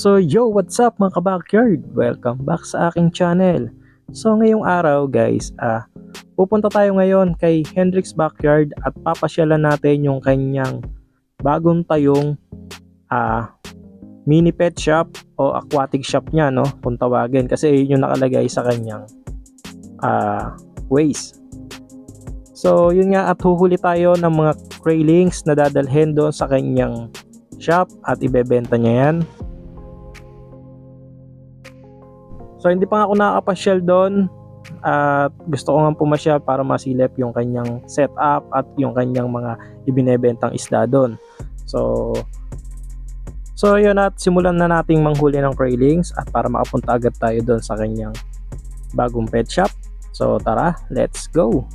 So yo, what's up mga ka-backyard? Welcome back sa aking channel. So ngayong araw guys, pupunta tayo ngayon kay Hendrix Backyard at papasyalan natin yung kanyang bagong tayong mini pet shop o aquatic shop niya, no? Kung tawagin, kasi yun yung nakalagay sa kanyang ways. So yun nga, at huhuli tayo ng mga craylings na dadalhin doon sa kanyang shop at ibebenta niya yan. So hindi pa nga ako nakakapasyal doon at gusto ko nga pumasyal para masilip yung kanyang setup at yung kanyang mga ibinebentang isda doon. So yun, at simulan na nating manghuli ng craylings at para makapunta agad tayo doon sa kanyang bagong pet shop. So tara, let's go!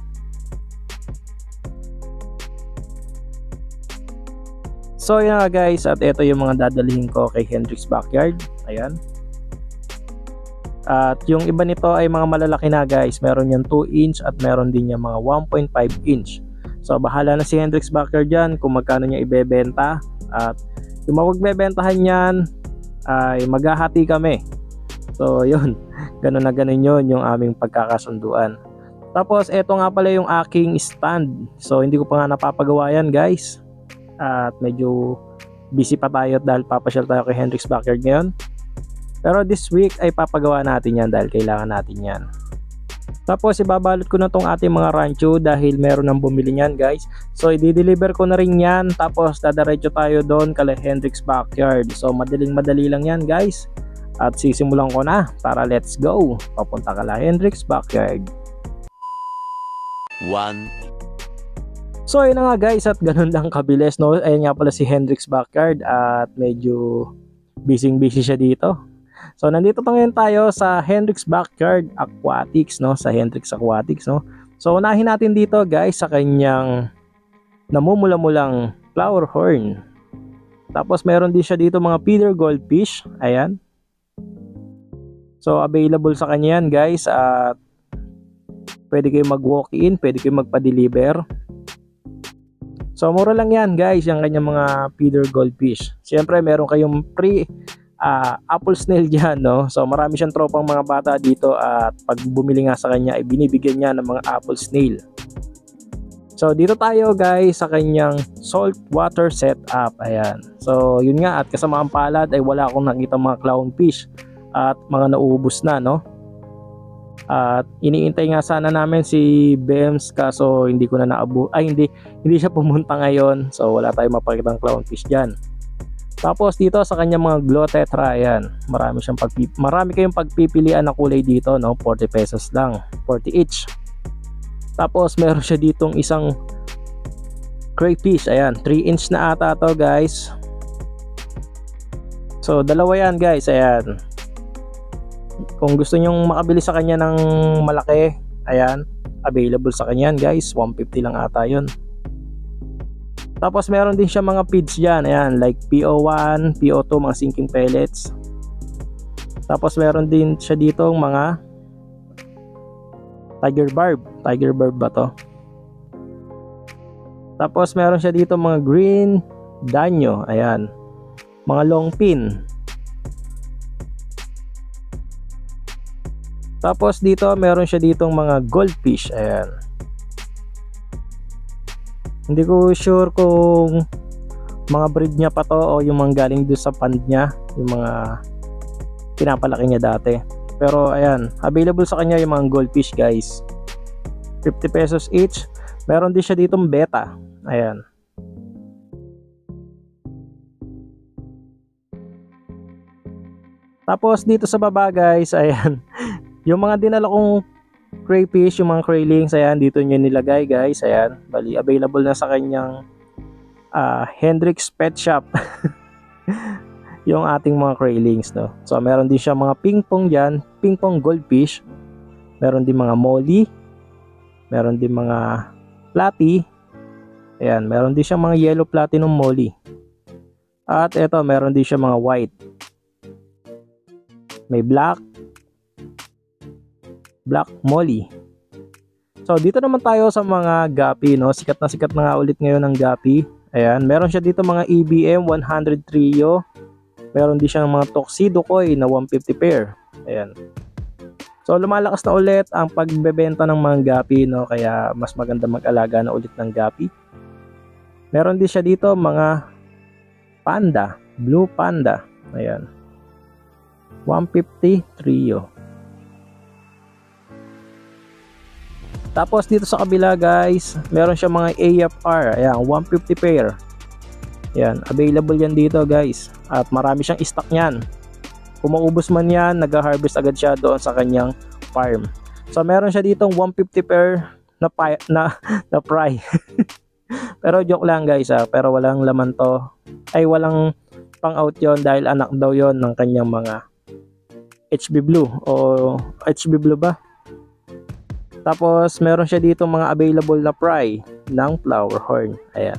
So yun nga guys, at ito yung mga dadalhin ko kay Hendrix Backyard. Ayan. At yung iba nito ay mga malalaki na guys. Meron yung 2 inch at meron din yung mga 1.5 inch. So bahala na si Hendrix Backyard dyan kung magkano niya ibebenta. At yung magbebentahan yan ay maghahati kami. So yun, ganun na ganun yun yung aming pagkakasunduan. Tapos eto nga pala yung aking stand. So hindi ko pa nga napapagawa yan guys. At medyo busy pa tayo dahil papasyal tayo kay Hendrix Backyard ngayon. Pero this week ay papagawa natin yan dahil kailangan natin yan. Tapos ibabalot ko na tong ating mga rancho dahil meron nang bumili niyan guys. So i-deliver ko na rin yan. Tapos dadaretso tayo doon kay Hendrix Backyard. So madali lang yan guys. At sisimulan ko na. Tara, let's go. Papunta kay Hendrix Backyard. So ayun na nga guys, at ganun lang kabilis, no? Ayun nga pala si Hendrix Backyard at medyo busy siya dito. So nandito ngayon tayo sa Hendrix Backyard Aquatics, no? Sa Hendrix Aquatics, no? So unahin natin dito guys sa kanyang namumula-mulang flower horn. Tapos meron din siya dito mga feeder goldfish. Ayan. So available sa kanya yan guys, at pwede kayo mag-walk-in, pwede kayo magpa-deliver. So mura lang yan guys, yung kanyang mga feeder goldfish. Siyempre meron kayong free apple snail dyan, no? So marami siyang tropang mga bata dito at pag bumili nga sa kanya ay binibigyan niya ng mga apple snail. So dito tayo guys sa kanyang salt water setup. Ayan. So yun nga, at kasama ang palad ay wala akong nakita mga clownfish at mga nauubos na, no? At iniintay nga sana namin si Bems kaso hindi ko na hindi siya pumunta ngayon. So wala tayong mapakitang clownfish dyan. Tapos dito sa kanya mga glow tetra, ayan, marami kayong pagpipilian na kulay dito, no? 40 pesos lang, 40 each. Tapos meron siya ditong isang crayfish, ayan, 3 inch na ata to guys. So dalawa yan guys, ayan. Kung gusto nyong makabili sa kanya ng malaki, ayan, available sa kanya yan guys, 150 lang ata yun. Tapos meron din siya mga feeds dyan, ayan, like PO1, PO2, mga sinking pellets. Tapos meron din siya dito mga tiger barb ba to? Tapos meron siya dito mga green danyo, ayan, mga long pin. Tapos dito meron siya ditong mga goldfish, ayan. Hindi ko sure kung mga breed niya pa to o yung mga galing doon sa pond niya, yung mga pinapalaki niya dati. Pero ayan, available sa kanya yung mga goldfish guys, 50 pesos each. Meron din siya ditong beta, ayan. Tapos dito sa baba guys, ayan, yung mga dinala kong crayfish, yung mga craylings, ayan, dito nyo nilagay guys, ayan. Bali, available na sa kanyang Hendrix Pet Shop yung ating mga craylings, no? So meron din siya mga ping-pong dyan, ping-pong goldfish. Meron din mga molly, meron din mga platy, ayan, meron din siya mga yellow platinum molly. At eto, meron din siya mga white, may black molly. So dito naman tayo sa mga guppy, no? Sikat na nga ulit ngayon ng guppy. Ayan, meron siya dito mga EBM 100 trio. Meron din siya ng mga tuxedo koi na 150 pair. Ayan. So lumalakas na ulit ang pagbebenta ng mga gapi, no? Kaya mas maganda mag-alaga na ulit ng gapi. Meron din siya dito mga panda, blue panda. Ayan. 150 trio. Tapos dito sa kabila guys, meron siya mga AFR. Ayan, 150 pair. Ayan, available yan dito guys. At marami siyang stock niyan. Kung maubos man yan, nag-harvest agad siya doon sa kanyang farm. So meron siya ditong 150 pair na fry. Pero joke lang guys pero walang laman to. Ay walang pang out yon dahil anak daw yon ng kanyang mga HB Blue o HB Blue ba? Tapos meron siya dito mga available na fry ng flower horn. Ayan.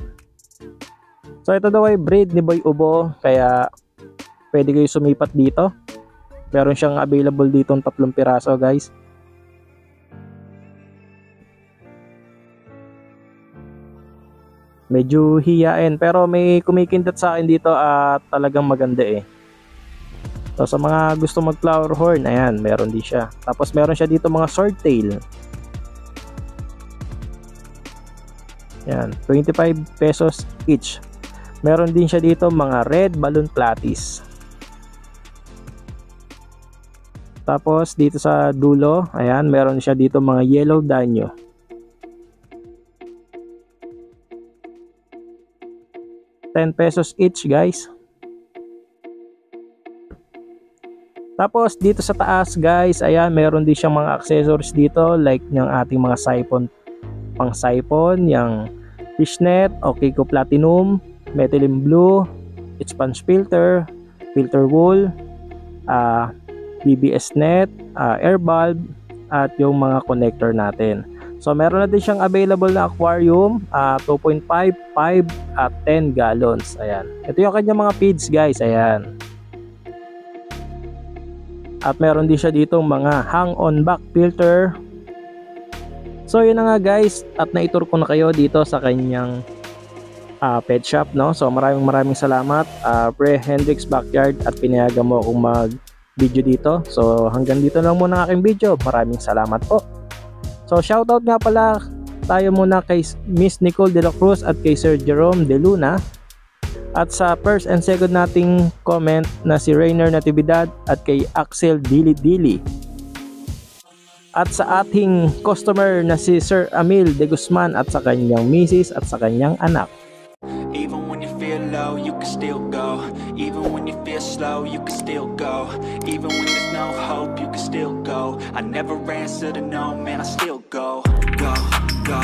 So ito daw ay breed ni Boy Ubo, kaya pwede kayo sumipat dito. Meron siyang available dito 3 piraso guys. Medyo hiyain pero may kumikindat sa akin dito at talagang maganda eh. So sa mga gusto mag flower horn, ayan, meron din siya. Tapos meron siya dito mga swordtail. Ayan, 25 pesos each. Meron din siya dito mga red balloon platies. Tapos dito sa dulo, ayan, meron siya dito mga yellow danyo. ₱10 each guys. Tapos dito sa taas guys, ayan, meron din siyang mga accessories dito like yung ating mga siphon, pang siphon, yung fishnet, Kiko Platinum, Methylene Blue, sponge filter, filter wool, BBS net, air bulb, at yung mga connector natin. So meron na din siyang available na aquarium, 2.5, 5 at 10 gallons. Ayan. Ito yung kanyang mga feeds guys. Ayan. At meron din siya ditong mga hang-on back filter. So yun na nga guys, at naitur ko na kayo dito sa kanyang pet shop, no? So maraming salamat Pre Hendrix Backyard at pinayagan mo akong mag video dito. So hanggang dito lang muna ang aking video. Maraming salamat po. So shoutout nga pala tayo muna kay Miss Nicole De La Cruz at kay Sir Jerome De Luna. At sa first and second nating comment na si Rainer Natividad at kay Axel Dili Dili. At sa ating customer na si Sir Amil De Guzman at sa kanyang misis at sa kanyang anak. Even when you feel low, you can still go. Even when you feel slow, you can still go. Even when there's no hope, you can still go. I never answer to no, man, I still go. Go, go.